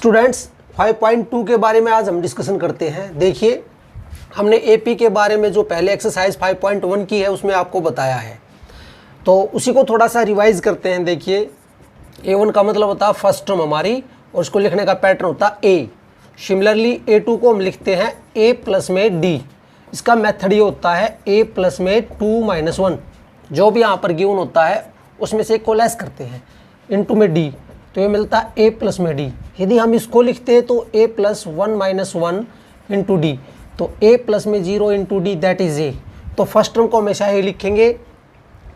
Students 5.2 के बारे में आज हम डिस्कशन करते हैं। देखिए हमने एपी के बारे में जो पहले एक्सरसाइज 5.1 की है उसमें आपको बताया है, तो उसी को थोड़ा सा रिवाइज करते हैं। देखिए A1 का मतलब होता है फर्स्ट टर्म हमारी, और उसको लिखने का पैटर्न होता है A। सिमिलरली A2 को हम लिखते हैं A प्लस में D। इसका मेथड ये होता है A प्लस में 2 - 1, जो भी यहाँ पर गिवन होता है उसमें से को लेस करते हैं इनटू में D, तो ये मिलता है A प्लस में D। यदि हम इसको लिखते हैं तो A प्लस 1 - 1 इंटू D, तो A प्लस में 0 into D that is A। तो फर्स्ट टर्म को हमेशा ये लिखेंगे,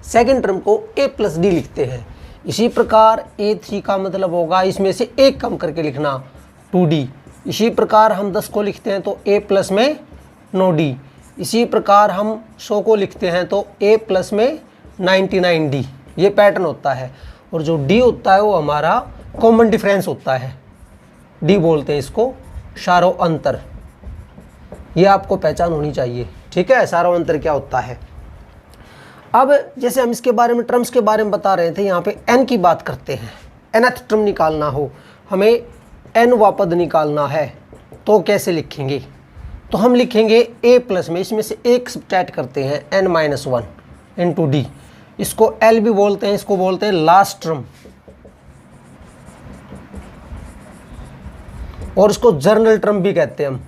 सेकेंड टर्म को A प्लस D लिखते हैं। इसी प्रकार A3 का मतलब होगा इसमें से एक कम करके लिखना 2D। इसी प्रकार हम 10 को लिखते हैं तो A प्लस में 9D। इसी प्रकार हम 100 को लिखते हैं तो A प्लस में 99D। ये पैटर्न होता है, और जो D होता है वो हमारा कॉमन डिफरेंस होता है। D बोलते हैं इसको शारो अंतर। ये आपको पहचान होनी चाहिए, ठीक है, शारो अंतर क्या होता है। अब जैसे हम इसके बारे में टर्म्स के बारे में बता रहे थे, यहाँ पे n की बात करते हैं। nth टर्म निकालना हो, हमें nवां पद निकालना है, तो कैसे लिखेंगे? तो हम लिखेंगे A प्लस में इसमें से एक सब्ट्रैक्ट करते हैं n-1 इंटू D। इसको L भी बोलते हैं, इसको बोलते हैं लास्ट टर्म, और इसको जर्नल टर्म भी कहते हैं हम।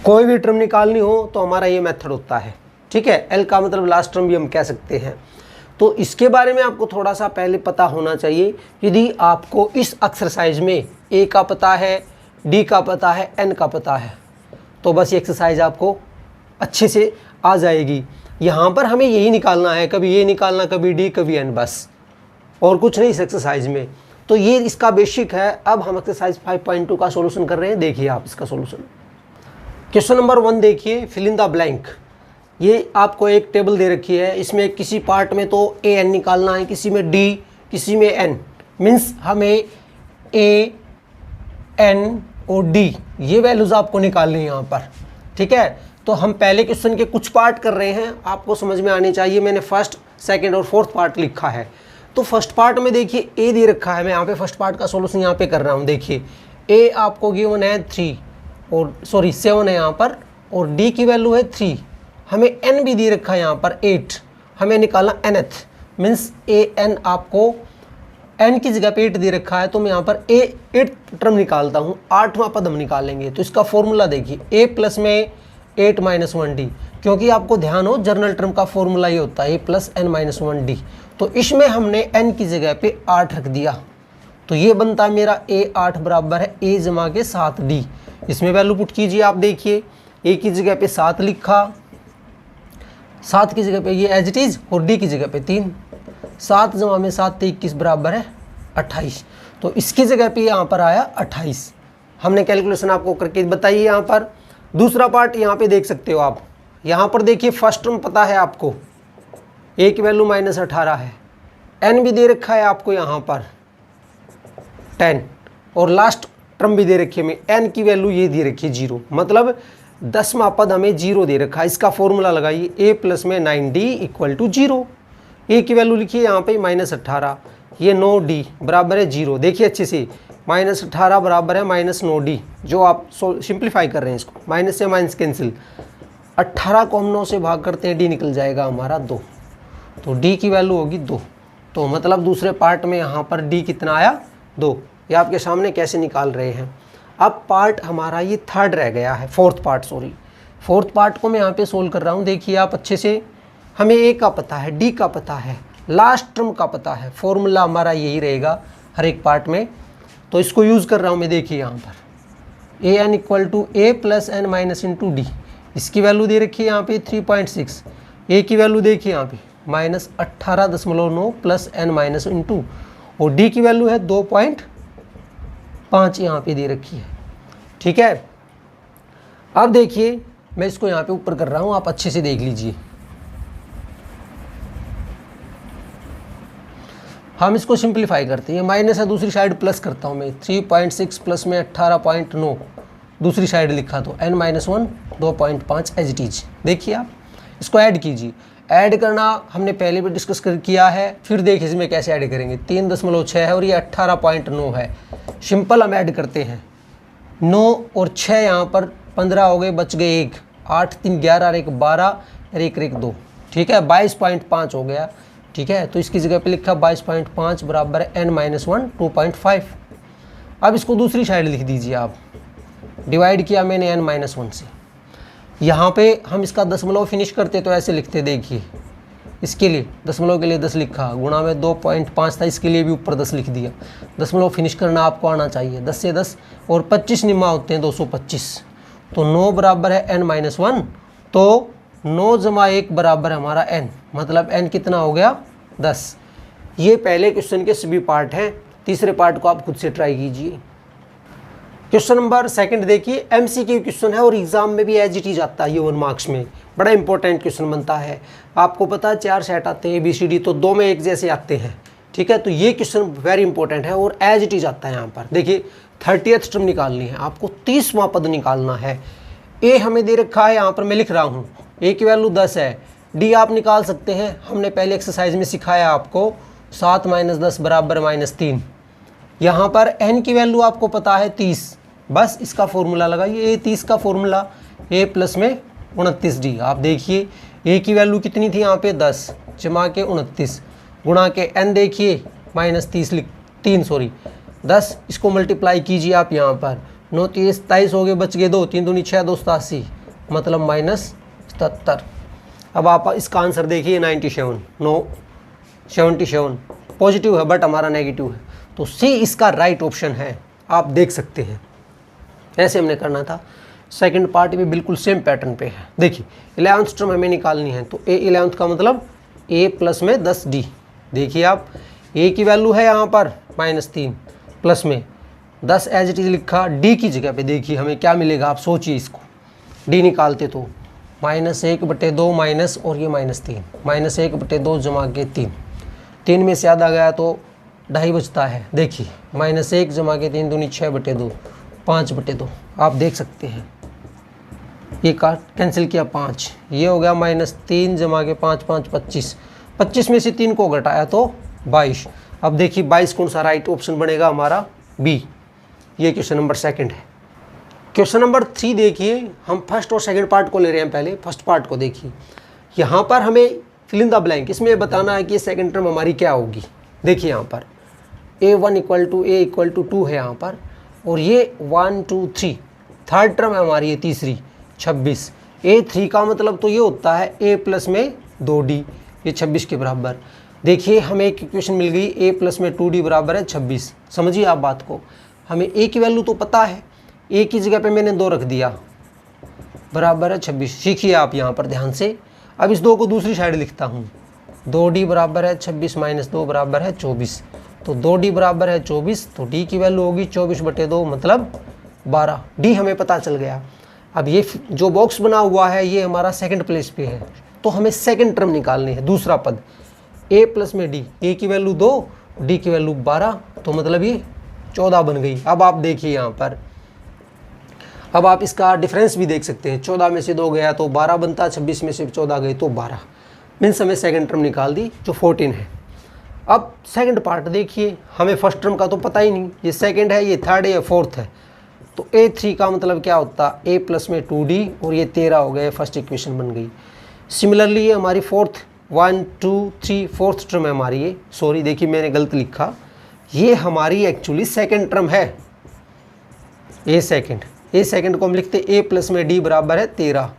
कोई भी टर्म निकालनी हो तो हमारा ये मेथड होता है, ठीक है। L का मतलब लास्ट टर्म भी हम कह सकते हैं। तो इसके बारे में आपको थोड़ा सा पहले पता होना चाहिए। यदि आपको इस एक्सरसाइज में A का पता है, D का पता है, N का पता है, तो बस ये एक्सरसाइज आपको अच्छे से आ जाएगी। यहाँ पर हमें यही निकालना है, कभी ये निकालना, कभी D, कभी N, बस और कुछ नहीं इस एक्सरसाइज में। तो ये इसका बेसिक है। अब हम एक्सरसाइज 5.2 का सॉल्यूशन कर रहे हैं। देखिए आप इसका सॉल्यूशन। क्वेश्चन नंबर 1 देखिए, फिल इन द ब्लैंक। ये आपको एक टेबल दे रखी है, इसमें किसी पार्ट में तो A N निकालना है, किसी में D, किसी में N। मीन्स हमें A N और D ये वैल्यूज़ आपको निकालनी है यहाँ पर, ठीक है। तो हम पहले क्वेश्चन के कुछ पार्ट कर रहे हैं, आपको समझ में आनी चाहिए। मैंने फर्स्ट, सेकंड और फोर्थ पार्ट लिखा है। तो फर्स्ट पार्ट में देखिए A दे रखा है, मैं यहाँ पे फर्स्ट पार्ट का सॉल्यूशन यहाँ पे कर रहा हूँ। देखिए A आपको गिवन है 3 और 7 है यहाँ पर, और D की वैल्यू है 3। हमें N भी दे रखा है यहाँ पर 8, हमें निकालना nth। मीन्स AN आपको N की जगह पे 8 दे रखा है, तो मैं यहाँ पर 8 टर्म निकालता हूँ, 8वां पद हम निकालेंगे। तो इसका फॉर्मूला देखिए A प्लस में 8 - 1D, क्योंकि आपको ध्यान हो जर्नल टर्म का फॉर्मूला ये होता है A प्लस n - 1D। तो इसमें हमने N की जगह पे 8 रख दिया, तो ये बनता है मेरा A8 बराबर है A जमा के 7D। इसमें वैल्यू पुट कीजिए आप। देखिए A की जगह पे 7 लिखा, 7 की जगह पे ये एज इट इज़, और D की जगह पे 3। 7 जमा में 7 21 बराबर है 28। तो इसकी जगह पे यहाँ पर आया 28। हमने कैलकुलेशन आपको करके बताइए। यहाँ पर दूसरा पार्ट यहाँ पे देख सकते हो आप। यहाँ पर देखिए फर्स्ट टर्म पता है आपको, A की वैल्यू -18 है, N भी दे रखा है आपको यहाँ पर 10, और लास्ट टर्म भी दे रखी है हमें, N की वैल्यू ये दे रखी है 0। मतलब 10वां पद हमें 0 दे रखा है। इसका फॉर्मूला लगाइए, A प्लस में 9D = 0। A की वैल्यू लिखिए यहाँ पे -18, ये 9D बराबर है 0। देखिए अच्छे से, -18 बराबर है -9D। जो आप सिंप्लीफाई कर रहे हैं इसको, माइनस से माइनस कैंसिल, 18 को हम 9 से भाग करते हैं, D निकल जाएगा हमारा 2। तो D की वैल्यू होगी 2। तो मतलब दूसरे पार्ट में यहाँ पर D कितना आया? 2। ये आपके सामने कैसे निकाल रहे हैं। अब पार्ट हमारा ये थर्ड रह गया है, फोर्थ पार्ट को मैं यहाँ पे सोल्व कर रहा हूँ। देखिए आप अच्छे से, हमें A का पता है, D का पता है, लास्ट टर्म का पता है। फॉर्मूला हमारा यही रहेगा हर एक पार्ट में, तो इसको यूज़ कर रहा हूँ मैं। देखिए यहाँ पर AN = A plus n - D। इसकी वैल्यू दे रखी है यहाँ पे 3.6। A की वैल्यू देखिए यहाँ पे -18.9 प्लस n - और D की वैल्यू है 2.5 यहाँ पे दे रखी है, ठीक है। अब देखिए मैं इसको यहाँ पे ऊपर कर रहा हूँ, आप अच्छे से देख लीजिए। हम इसको सिंप्लीफाई करते हैं, माइनस है दूसरी साइड प्लस करता हूँ मैं। 3.6 प्लस में 18.9 दूसरी साइड लिखा, तो n - 1 2.5 एज इट इज। देखिए आप इसको ऐड कीजिए, ऐड करना हमने पहले भी डिस्कस किया है, फिर देखिए इसमें कैसे ऐड करेंगे। 3.6 है और ये 18.9 है। सिंपल हम ऐड करते हैं। 9 और 6 यहाँ पर 15 हो गए, बच गए 1, 8 3 11 और 1 12 और 1 1 2, ठीक है 22.5 हो गया, ठीक है। तो इसकी जगह पे लिखा 22.5 बराबर है n-1 2.5। अब इसको दूसरी साइड लिख दीजिए आप, डिवाइड किया मैंने n-1 से। यहाँ पे हम इसका दशमलव फिनिश करते तो ऐसे लिखते, देखिए इसके लिए दशमलव के लिए 10 लिखा, गुणा में 2.5 था, इसके लिए भी ऊपर 10 लिख दिया। दशमलव फिनिश करना आपको आना चाहिए। 10 से 10 और 25 निम्मा होते हैं 225। तो 9 बराबर है n-1, तो 9 जमा 1 बराबर है हमारा n, मतलब n कितना हो गया 10। ये पहले क्वेश्चन के सभी पार्ट हैं। तीसरे पार्ट को आप खुद से ट्राई कीजिए। क्वेश्चन नंबर 2 देखिए, MCQ क्वेश्चन है और एग्जाम में भी एज इट इज आता है। ये 1 मार्क्स में बड़ा इंपॉर्टेंट क्वेश्चन बनता है। आपको पता है 4 सेट आते हैं ABCD, तो 2 में एक जैसे आते हैं, ठीक है। तो ये क्वेश्चन वेरी इंपॉर्टेंट है और एज इट इज आता है। यहाँ पर देखिए 30th टर्म निकालनी है आपको, 30वां पद निकालना है। ए हमें दे रखा है, यहाँ पर मैं लिख रहा हूँ ए की वैल्यू 10 है। डी आप निकाल सकते हैं, हमने पहले एक्सरसाइज में सिखाया आपको 7 - 10 बराबर -3। यहाँ पर n की वैल्यू आपको पता है 30, बस इसका फॉर्मूला लगाइए। ए 30 का फॉर्मूला a प्लस में 29d। आप देखिए a की वैल्यू कितनी थी यहाँ पे 10 जमा के 29 गुणा के n देखिए -3 10, इसको मल्टीप्लाई कीजिए आप यहाँ पर 9 3 27 हो गए, बच गए 2, 3 दूनी 6 2 87, मतलब -77। अब आप इसका आंसर देखिए 97, 77 पॉजिटिव है बट हमारा नेगेटिव है, तो सी इसका राइट ऑप्शन है। आप देख सकते हैं ऐसे हमने करना था। सेकंड पार्ट भी बिल्कुल सेम पैटर्न पे है। देखिए 11th टर्म हमें निकालनी है, तो a 11th का मतलब a प्लस में 10d। देखिए आप a की वैल्यू है यहाँ पर -3 प्लस में 10 एज इट इज लिखा। d की जगह पे देखिए हमें क्या मिलेगा, आप सोचिए इसको। d निकालते तो -1/2 माइनस और ये -3, -1/2 जमा के 3 में से आधा गया तो 2.5 बचता है। देखिए -1 जमा के 3 दूनी 6/2 5/2। आप देख सकते हैं ये काट कैंसिल किया 5, ये हो गया -3 जमा के 5 5 25, 25 में से 3 को घटाया तो 22। अब देखिए 22 कौन सा राइट ऑप्शन बनेगा हमारा बी। ये क्वेश्चन नंबर 2 है। क्वेश्चन नंबर 3 देखिए, हम फर्स्ट और सेकंड पार्ट को ले रहे हैं। पहले फर्स्ट पार्ट को देखिए, यहाँ पर हमें फिल इन द ब्लैंक, इसमें बताना है कि सेकंड टर्म हमारी क्या होगी। देखिए यहाँ पर a1 = a 2 है यहाँ पर, और ये 1 2 3 थर्ड टर्म है हमारी, ये तीसरी 26। a3 का मतलब तो ये होता है a प्लस में 2d, ये 26 के बराबर। देखिए हमें एक इक्वेशन मिल गई a प्लस में 2d बराबर है 26। समझिए आप बात को, हमें a की वैल्यू तो पता है, a की जगह पे मैंने 2 रख दिया बराबर है 26। सीखिए आप यहाँ पर ध्यान से। अब इस 2 को दूसरी साइड लिखता हूँ, 2d बराबर है 26 - 2 बराबर है 24। तो 2d बराबर है 24, तो d की वैल्यू होगी 24/2 मतलब 12। d हमें पता चल गया। अब ये जो बॉक्स बना हुआ है ये हमारा सेकंड प्लेस पे है, तो हमें सेकंड टर्म निकालनी है, दूसरा पद a प्लस में d। a की वैल्यू 2, d की वैल्यू 12, तो मतलब ये 14 बन गई। अब आप देखिए यहाँ पर, अब आप इसका डिफरेंस भी देख सकते हैं। 14 में से 2 गया तो 12 बनता, 26 में से 14 गए तो 12। मीन्स हमें सेकंड टर्म निकाल दी जो 14 है। अब सेकंड पार्ट देखिए, हमें फर्स्ट टर्म का तो पता ही नहीं, ये सेकंड है, ये थर्ड है, ये फोर्थ है। तो a3 का मतलब क्या होता, a प्लस में 2d, और ये 13 हो गए, फर्स्ट इक्वेशन बन गई। सिमिलरली ये हमारी 1 2 3 फोर्थ टर्म है हमारी ये। सॉरी देखिए मैंने गलत लिखा, ये हमारी एक्चुअली सेकंड टर्म है। a सेकंड को हम लिखते a प्लस में d बराबर है 13।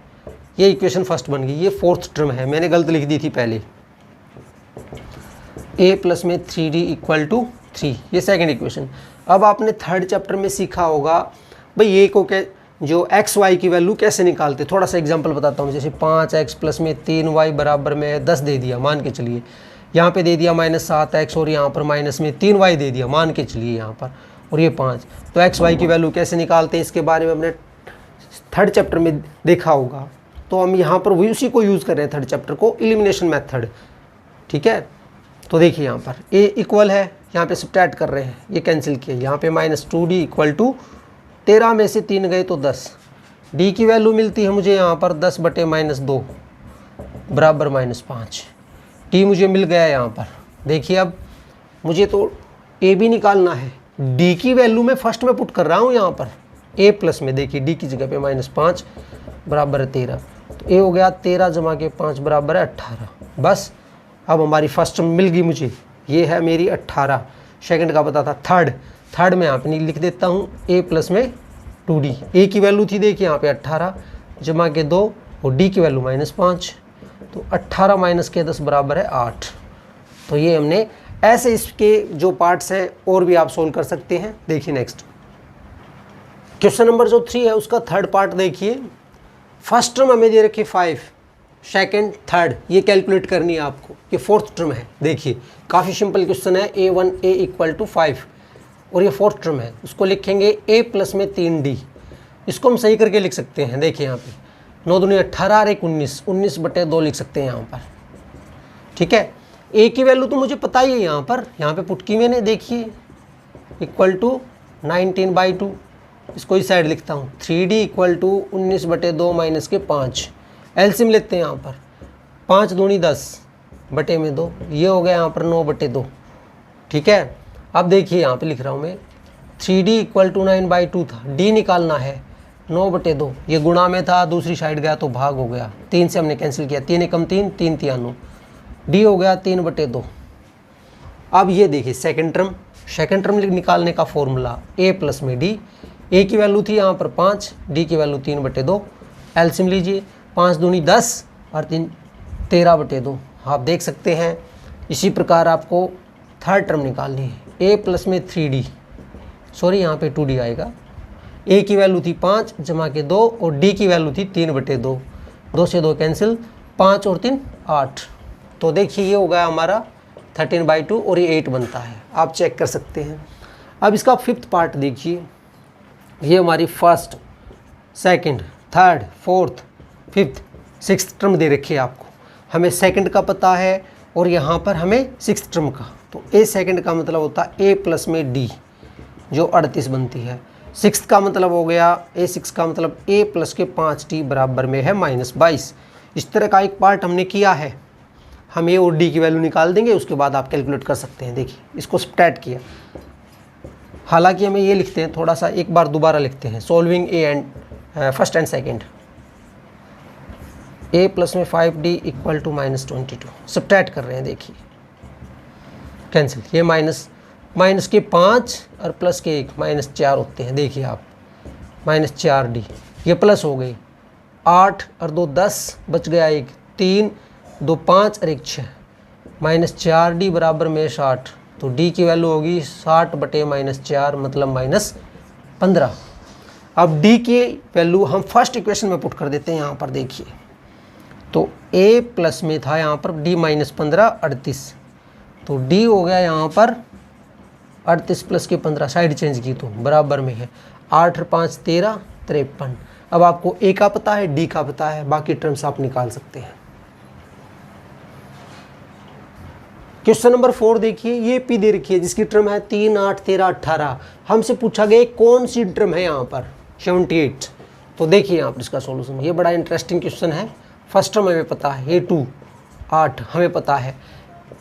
ये इक्वेशन फर्स्ट बन गई। ये फोर्थ टर्म है, मैंने गलत लिख दी थी पहले। a प्लस में 3d = 3, ये सेकंड इक्वेशन। अब आपने थर्ड चैप्टर में सीखा होगा भाई a को जो x y की वैल्यू कैसे निकालते। थोड़ा सा एग्जांपल बताता हूँ। जैसे 5x प्लस में 3y बराबर में 10 दे दिया, मान के चलिए। यहाँ पे दे दिया -7x, और यहाँ पर माइनस में 3y दे दिया, मान के चलिए यहाँ पर, और ये 5। तो x y की वैल्यू कैसे निकालते हैं, इसके बारे में हमने थर्ड चैप्टर में देखा होगा। तो हम यहाँ पर वही उसी को यूज़ कर रहे हैं, थर्ड चैप्टर को, एलिमिनेशन मेथड। ठीक है, तो देखिए यहाँ पर a इक्वल है, यहाँ पे सब्ट्रैक्ट कर रहे हैं, ये कैंसिल किया। यहाँ पे -2d = 13 में से 3 गए तो 10। d की वैल्यू मिलती है मुझे यहाँ पर 10/-2, बराबर -5। टी मुझे मिल गया यहाँ पर। देखिए अब मुझे तो ए भी निकालना है। डी की वैल्यू मैं फर्स्ट में पुट कर रहा हूँ यहाँ पर ए प्लस में। देखिए डी की जगह पे -5 बराबर है 13। तो ए हो गया 13 जमा के 5 बराबर है 18। बस अब हमारी फर्स्ट टर्म मिल गई मुझे, ये है मेरी 18। सेकंड का पता था थर्ड में यहाँ पे नहीं लिख देता हूँ ए प्लस में 2d। ए की वैल्यू थी देखिए यहाँ पे 18 जमा के 2 और डी की वैल्यू -5। तो 18 माइनस के 10 बराबर है 8। तो ये हमने ऐसे इसके जो पार्ट्स हैं और भी आप सोल्व कर सकते हैं। देखिए नेक्स्ट क्वेश्चन नंबर जो 3 है उसका थर्ड पार्ट देखिए। फर्स्ट टर्म हमें दे रखी 5, सेकंड थर्ड ये कैलकुलेट करनी है आपको। ये फोर्थ टर्म है। देखिए काफ़ी सिंपल क्वेश्चन है। a1a = 5 और ये फोर्थ टर्म है, उसको लिखेंगे a प्लस में 3d। इसको हम सही करके लिख सकते हैं। देखिए यहाँ पे 9 दूनी 18 और 1 19/2 लिख सकते हैं यहाँ पर। ठीक है, a की वैल्यू तो मुझे पता ही है यहाँ पे पुट की मैंने। देखिए = 19/2। इसको इस साइड लिखता हूँ 3d = 19/2 माइनस के 5। एलसीएम लेते हैं यहाँ पर 5 दूनी 10 बटे में 2, ये हो गया यहाँ पर 9/2। ठीक है, अब देखिए यहाँ पे लिख रहा हूँ मैं 3d = 9/2 था, d निकालना है 9/2। ये गुणा में था, दूसरी साइड गया तो भाग हो गया। 3 से हमने कैंसिल किया, 3 एकम 3, 3 तिया 9, d हो गया 3/2। अब ये देखिए सेकंड टर्म निकालने का फॉर्मूला a प्लस में d। a की वैल्यू थी यहाँ पर 5, d की वैल्यू 3/2। एलसीएम लीजिए 5 दूनी 10 और 3 13/2। आप देख सकते हैं इसी प्रकार आपको थर्ड टर्म निकालनी है। a प्लस में 3d, सॉरी यहाँ पे 2d आएगा। a की वैल्यू थी 5 जमा के 2 और d की वैल्यू थी 3/2। 2 से 2 कैंसिल, 5 और 3 8। तो देखिए ये हो गया हमारा 13/2 और ये 8 बनता है। आप चेक कर सकते हैं। अब इसका फिफ्थ पार्ट देखिए। ये हमारी first, second, third, fourth, fifth, sixth term दे रखी है आपको। हमें सेकंड का पता है और यहाँ पर हमें सिक्स्थ टर्म का। तो ए सेकंड का मतलब होता है ए प्लस में डी जो 38 बनती है। सिक्स्थ का मतलब हो गया A6 का मतलब a प्लस के 5d बराबर में है -22। इस तरह का एक पार्ट हमने किया है। हम ए और डी की वैल्यू निकाल देंगे, उसके बाद आप कैलकुलेट कर सकते हैं। देखिए इसको सब्ट्रैक्ट किया, हालांकि हमें ये लिखते हैं थोड़ा सा, एक बार दोबारा लिखते हैं। Solving A and first and second. a plus में 5d = -22 सब्ट्रैक्ट कर रहे हैं। देखिए कैंसिल, ये माइनस के 5 और प्लस के 1 -4 होते हैं। देखिए आप -4d, ये प्लस हो गई। 8 और 2 10 बच गया, 1 3 2 5 और 1 6 -4d बराबर में 60। तो d की वैल्यू होगी 60/-4 मतलब -15। अब d की वैल्यू हम फर्स्ट इक्वेशन में पुट कर देते हैं। यहाँ पर देखिए तो a प्लस में था यहाँ पर d -15 38। तो d हो गया यहाँ पर 38 प्लस के 15, साइड चेंज की तो बराबर में है 8 और 5 13 53। अब आपको a का पता है, d का पता है, बाकी टर्म्स आप निकाल सकते हैं। क्वेश्चन नंबर 4 देखिए। ये p दे रखी है जिसकी टर्म है 3 8 13 18। हमसे पूछा गया कौन सी टर्म है यहाँ पर 78। तो देखिए यहाँ पर इसका सॉल्यूशन, ये बड़ा इंटरेस्टिंग क्वेश्चन है। फर्स्ट टर्म हमें पता है a2 8 हमें पता है,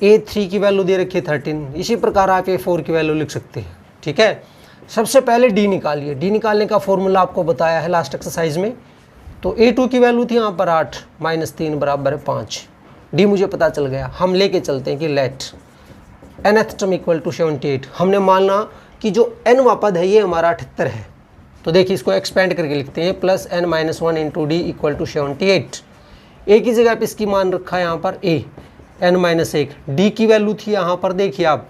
a3 की वैल्यू दे रखी है 13। इसी प्रकार आप a4 की वैल्यू लिख सकते हैं। ठीक है, सबसे पहले d निकालिए। d निकालने का फॉर्मूला आपको बताया है लास्ट एक्सरसाइज में। तो a2 की वैल्यू थी यहाँ पर 8 -3 बराबर है 5। d मुझे पता चल गया। हम लेके चलते हैं कि लेट nth टर्म = 78। हमने माना कि जो nवां पद है ये हमारा 78 है। तो देखिए इसको एक्सपेंड करके लिखते हैं +n-1 × d = 78। a की जगह पे इसकी मान रखा है यहाँ पर a n-1। d की वैल्यू थी यहाँ पर देखिए आप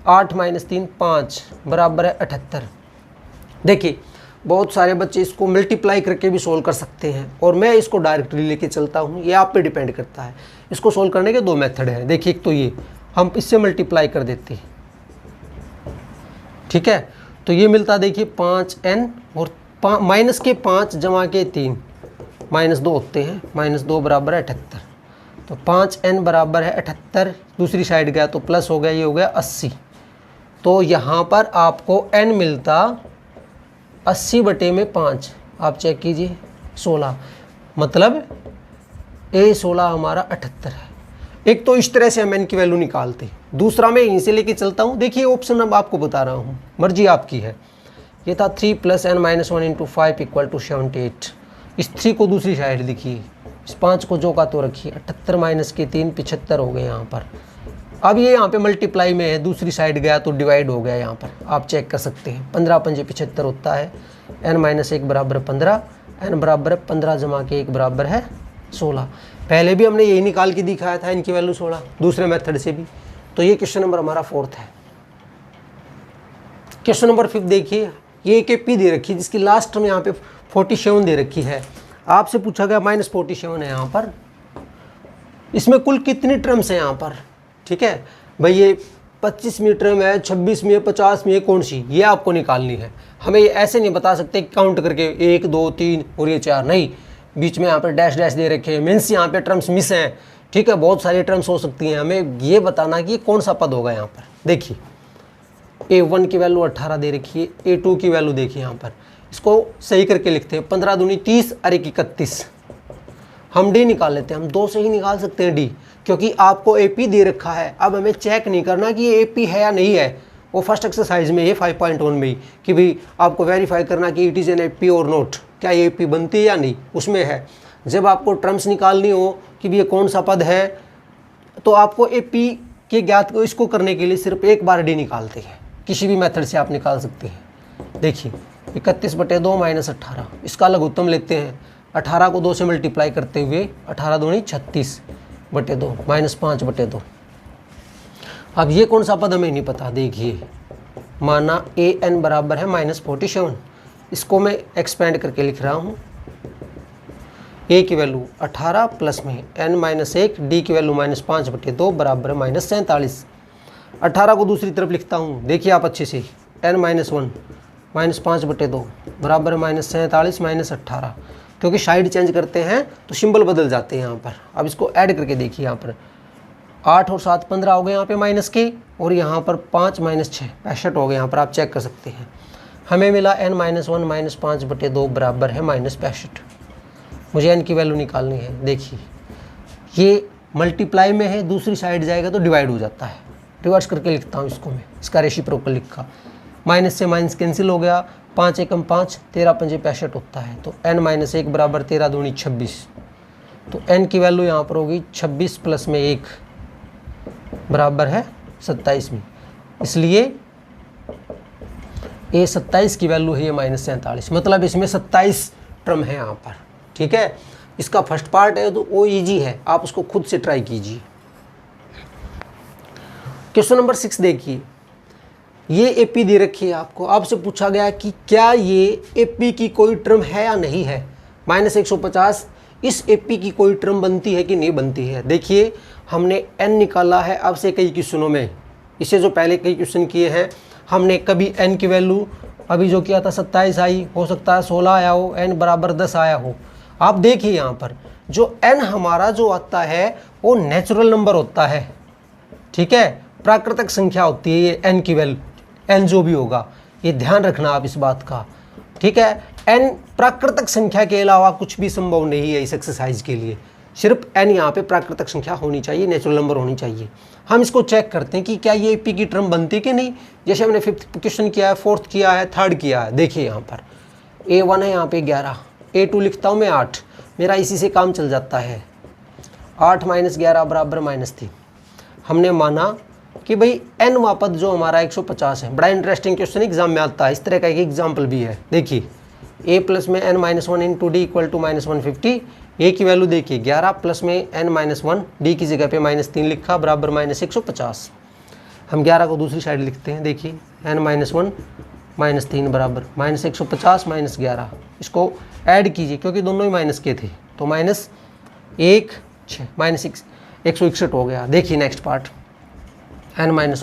8 -3 5 बराबर है 78। देखिए बहुत सारे बच्चे इसको मल्टीप्लाई करके भी सोल्व कर सकते हैं और मैं इसको डायरेक्टली लेके चलता हूँ, ये आप पे डिपेंड करता है। इसको सोल्व करने के 2 मेथड हैं। देखिए एक तो ये हम इससे मल्टीप्लाई कर देते हैं। ठीक है, तो ये मिलता देखिए 5n और माइनस के 5 जमा के 3 -2 होते हैं, -2 बराबर है 78। तो 5n बराबर है 78, दूसरी साइड गया तो प्लस हो गया, ये हो गया 80। तो यहाँ पर आपको n मिलता 80/5। आप चेक कीजिए 16, मतलब A16 हमारा 78 है। एक तो इस तरह से हम n की वैल्यू निकालते, दूसरा मैं यहीं से लेके चलता हूँ। देखिए ऑप्शन अब आपको बता रहा हूँ, मर्जी आपकी है। ये था 3 + n-1 × 5 = 78। इस 3 को दूसरी साइड लिखिए, इस 5 को जो का तो रखिए, 78 - के 3 75 हो गए यहाँ पर। अब ये यहाँ पे मल्टीप्लाई में है, दूसरी साइड गया तो डिवाइड हो गया। यहाँ पर आप चेक कर सकते हैं, 15 × 5 = 75 होता है। n-1 बराबर 15, n बराबर 15 जमा के 1 बराबर है 16। पहले भी हमने यही निकाल के दिखाया था n की वैल्यू 16, दूसरे मेथड से भी। तो ये क्वेश्चन नंबर हमारा 4th है। क्वेश्चन नंबर 5 देखिए, ये एक AP दे रखी है जिसकी लास्ट टर्म यहाँ पे 47 दे रखी है। आपसे पूछा गया -47 है यहाँ पर, इसमें कुल कितनी टर्म्स है यहाँ पर, ठीक है भाई। ये 25वीं टर्म है, 26वीं है, 50वीं है, कौन सी, ये आपको निकालनी है। हमें ये ऐसे नहीं बता सकते काउंट करके 1 2 3 और ये 4, नहीं, बीच में यहाँ पर डैश डैश दे रखे हैं, मीन्स यहाँ पे टर्म्स मिस हैं, ठीक है। बहुत सारी टर्म्स हो सकती हैं, हमें ये बताना कि ये कौन सा पद होगा। यहाँ पर देखिए A1 की वैल्यू 18 दे रखी है, A2 की वैल्यू देखिए यहाँ पर, इसको सही करके लिखते हैं। 15 दूनी 30 और 1 31। हम D निकाल लेते हैं, हम 2 से ही निकाल सकते हैं D, क्योंकि आपको AP दे रखा है। अब हमें चेक नहीं करना कि ये AP है या नहीं है, वो फर्स्ट एक्सरसाइज में ये 5.1 में ही कि भाई आपको वेरीफाई करना कि इट इज़ एन AP और नॉट, क्या ये AP बनती है या नहीं, उसमें है। जब आपको टर्म्स निकालनी हो कि ये कौन सा पद है, तो आपको AP के ज्ञात को इसको करने के लिए सिर्फ एक बार D निकालते हैं, किसी भी मेथड से आप निकाल सकते हैं। देखिए 31/2 - 18, इसका लघुत्तम लेते हैं। 18 को 2 से मल्टीप्लाई करते हुए 18 दूनी 36/2 -5/2। अब ये कौन सा पद हमें नहीं पता। देखिए माना AN बराबर है -47, इसको मैं एक्सपेंड करके लिख रहा हूँ। A की वैल्यू 18 प्लस में n-1, D की वैल्यू -5/2 बराबर है -47। 18 को दूसरी तरफ लिखता हूँ, देखिए आप अच्छे से, n-1 -5/2 बराबर है -47 - 18। क्योंकि साइड चेंज करते हैं तो सिंबल बदल जाते हैं यहाँ पर। अब इसको ऐड करके देखिए, यहाँ पर 8 और 7 15 हो गए यहाँ पे माइनस के, और यहाँ पर 5 - 6 65 हो गए। यहाँ पर आप चेक कर सकते हैं, हमें मिला n-1 -5/2 बराबर है -65। मुझे n की वैल्यू निकालनी है। देखिए ये मल्टीप्लाई में है, दूसरी साइड जाएगा तो डिवाइड हो जाता है। रिवर्स करके लिखता हूँ इसको मैं, इसका रेसिप्रोकल लिखा, माइनस से माइनस कैंसिल हो गया, 5 एकम 5, 13 पंजे 65 होता है। तो n-1 बराबर 13 दूनी 26। तो n की वैल्यू यहाँ पर होगी 26 प्लस में 1 बराबर है 27वीं। इसलिए A27 की वैल्यू है ये -47, मतलब इसमें 27 टर्म है यहाँ पर, ठीक है। इसका फर्स्ट पार्ट है तो वो ईजी है, आप उसको खुद से ट्राई कीजिए। क्वेश्चन नंबर 6 देखिए, ये AP दे रखी है आपको। आपसे पूछा गया कि क्या ये AP की कोई टर्म है या नहीं है। -150 इस AP की कोई टर्म बनती है कि नहीं बनती है। देखिए हमने n निकाला है अब से कई क्वेश्चनों में, इससे जो पहले कई क्वेश्चन किए हैं हमने कभी n की वैल्यू अभी जो किया था 27 आई, हो सकता है 16 आया हो, n बराबर 10 आया हो। आप देखिए यहाँ पर जो n हमारा जो आता है वो नेचुरल नंबर होता है, ठीक है, प्राकृतिक संख्या होती है ये n की वैल्यू, n जो भी होगा, ये ध्यान रखना आप इस बात का, ठीक है। n प्राकृतिक संख्या के अलावा कुछ भी संभव नहीं है इस एक्सरसाइज के लिए, सिर्फ n यहाँ पे प्राकृतिक संख्या होनी चाहिए, नेचुरल नंबर होनी चाहिए। हम इसको चेक करते हैं कि क्या ये AP की टर्म बनती कि नहीं। जैसे हमने 5th क्वेश्चन किया है, 4th किया है, 3rd किया है। देखिए यहाँ पर A1 है यहाँ पे 11, A2 लिखता हूँ मैं 8, मेरा इसी से काम चल जाता है। 8 - 11 बराबर -3। हमने माना कि भाई n पद जो हमारा 150 है। बड़ा इंटरेस्टिंग क्वेश्चन एग्जाम में आता है, इस तरह का एक एग्जाम्पल भी है। देखिए a प्लस में n-1 × d equal to -150। a की वैल्यू देखिए 11 प्लस में n-1, d की जगह पे -3 लिखा बराबर -150। हम 11 को दूसरी साइड लिखते हैं। देखिए n-1 -3 बराबर -150 - 11। इसको ऐड कीजिए क्योंकि दोनों ही माइनस के थे, तो -1 6 -161 हो गया। देखिए नेक्स्ट पार्ट n-1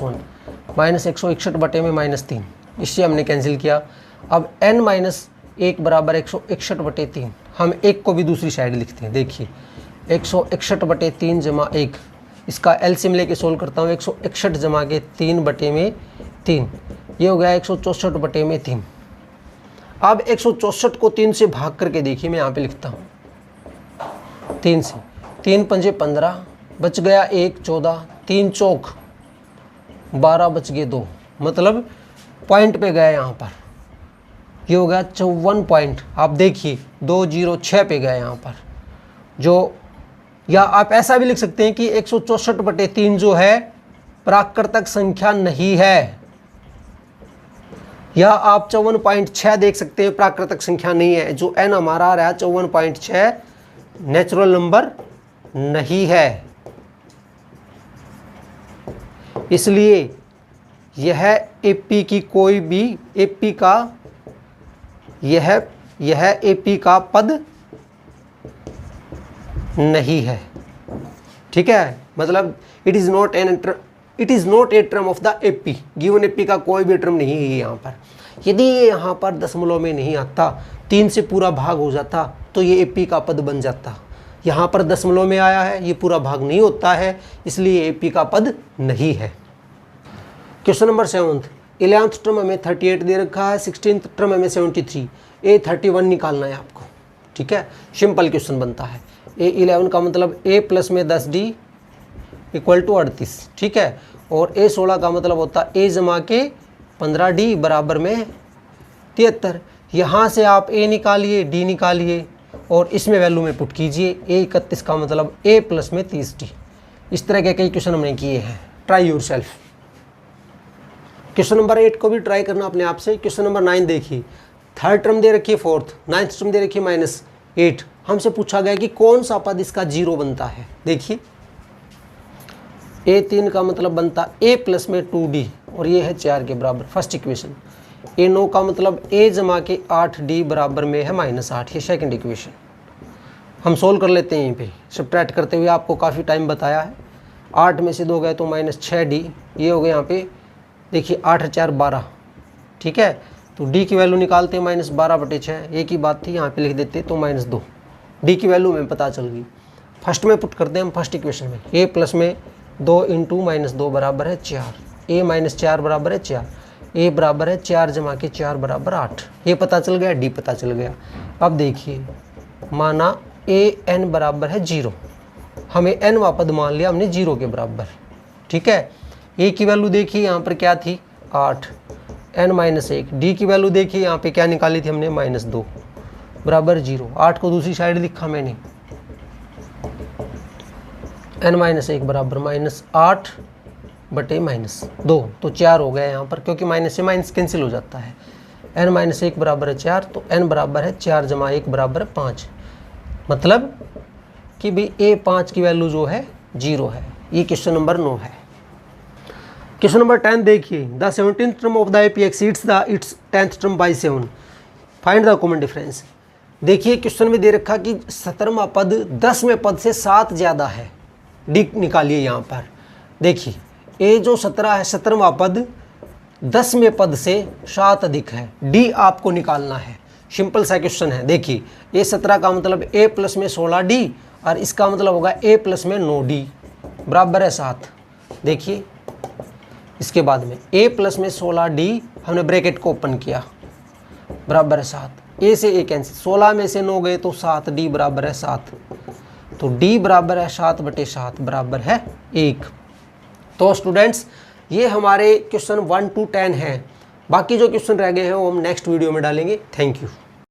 -161 बटे में -3, इससे हमने कैंसिल किया। अब n-1 बराबर 161 बटे 3, हम 1 को भी दूसरी साइड लिखते हैं। देखिए 161 बटे 3 जमा 1, इसका एलसीएम लेके सोल्व करता हूँ। 161 जमा के 3 बटे में 3, ये हो गया 164 बटे में 3। अब 164 को 3 से भाग करके देखिए, मैं यहाँ पे लिखता हूँ 3 से, 3 पंजे 15, बच गया 1 14, 3 चौक 12, बच गए 2, मतलब पॉइंट पे गया यहाँ पर, ये हो गया 54 पॉइंट। आप देखिए 206 पे गया यहाँ पर जो, या आप ऐसा भी लिख सकते हैं कि 164/3 जो है प्राकृतिक संख्या नहीं है, या आप 54.6 देख सकते हैं प्राकृतिक संख्या नहीं है। जो n हमारा आ रहा है 54.6 नेचुरल नंबर नहीं है, इसलिए यह एपी की कोई भी एपी का यह एपी का पद नहीं है। ठीक है, मतलब it is not a term of the AP, given AP का कोई भी टर्म नहीं है यहाँ पर। यदि ये यहाँ पर दशमलव में नहीं आता, 3 से पूरा भाग हो जाता तो ये एपी का पद बन जाता। यहाँ पर दशमलव में आया है, ये पूरा भाग नहीं होता है, इसलिए एपी का पद नहीं है। क्वेश्चन नंबर 7, 11th टर्म हमें 38 दे रखा है, 16th टर्म हमें 73, ए 31 निकालना है आपको। ठीक है, सिंपल क्वेश्चन बनता है। ए 11 का मतलब ए प्लस में 10d इक्वल टू 38। ठीक है, और ए 16 का मतलब होता है ए जमा के 15d बराबर में 73। यहाँ से आप ए निकालिए, डी निकालिए और इसमें वैल्यू में पुट कीजिए। ए 31 का मतलब ए प्लस में 30d। इस तरह के कई क्वेश्चन हमने किए हैं, try your self. Question number 8 को भी ट्राई करना अपने आप से। क्वेश्चन नंबर 9 देखिए, 3rd टर्म दे रखी है 4th, 9th टर्म दे रखी है -8। हमसे पूछा गया कि कौन सा पद इसका 0 बनता है। देखिए A3 का मतलब बनता A प्लस में 2d और ये है 4 के बराबर, फर्स्ट इक्वेशन। A9 का मतलब A जमा के 8d बराबर में है -8, ये सेकंड इक्वेशन। हम सोल्व कर लेते हैं यहीं पे, सब्ट्रैक्ट करते हुए आपको काफ़ी टाइम बताया है। 8 में से 2 गए तो -6d, ये हो गया यहाँ पे देखिए 8 4 12। ठीक है, तो d की वैल्यू निकालते हैं -12/6, एक ही बात थी, यहाँ पे लिख देते तो -2। d की वैल्यू हमें पता चल गई। फर्स्ट में पुट करते हैं हम फर्स्ट इक्वेशन में, a प्लस में 2 इंटू -2 बराबर है 4, a -4 बराबर है 4, a बराबर है 4 जमा के 4 बराबर 8। ये पता चल गया, d पता चल गया। अब देखिए माना a n बराबर है 0, हमें n वा पद मान लिया हमने 0 के बराबर। ठीक है, a की वैल्यू देखिए यहाँ पर क्या थी 8, n-1, d की वैल्यू देखिए यहाँ पे क्या निकाली थी हमने -2 बराबर 0। 8 को दूसरी साइड लिखा मैंने, n-1 बराबर -8 बटे -2, तो 4 हो गया यहाँ पर, क्योंकि माइनस से माइनस कैंसिल हो जाता है। n-1 बराबर है 4, तो n बराबर है 4 जमा 1 बराबर है 5, मतलब कि भाई a5 की वैल्यू जो है 0 है। ये क्वेश्चन नंबर 9 है। क्वेश्चन नंबर 10 देखिए, the 17th term of the AP exceeds the it's 10th term by 7, find the common difference. देखिए क्वेश्चन में दे रखा कि 17वां पद 10वें पद से 7 ज़्यादा है, डी निकालिए यहाँ पर। देखिए ए जो 17 है, 17वां पद 10वें पद से 7 अधिक है, डी आपको निकालना है। सिंपल सा क्वेश्चन है। देखिए ए 17 का मतलब ए प्लस में 16d और इसका मतलब होगा ए प्लस में 9d बराबर है 7। देखिए इसके बाद में a प्लस में 16d, हमने ब्रैकेट को ओपन किया, बराबर है 7, a से a कैंसिल, 16 में से 9 गए तो 7d बराबर है 7, तो d बराबर है 7/7 बराबर है 1। तो स्टूडेंट्स ये हमारे क्वेश्चन 1 to 10 हैं। बाकी जो क्वेश्चन रह गए हैं वो हम नेक्स्ट वीडियो में डालेंगे। Thank you.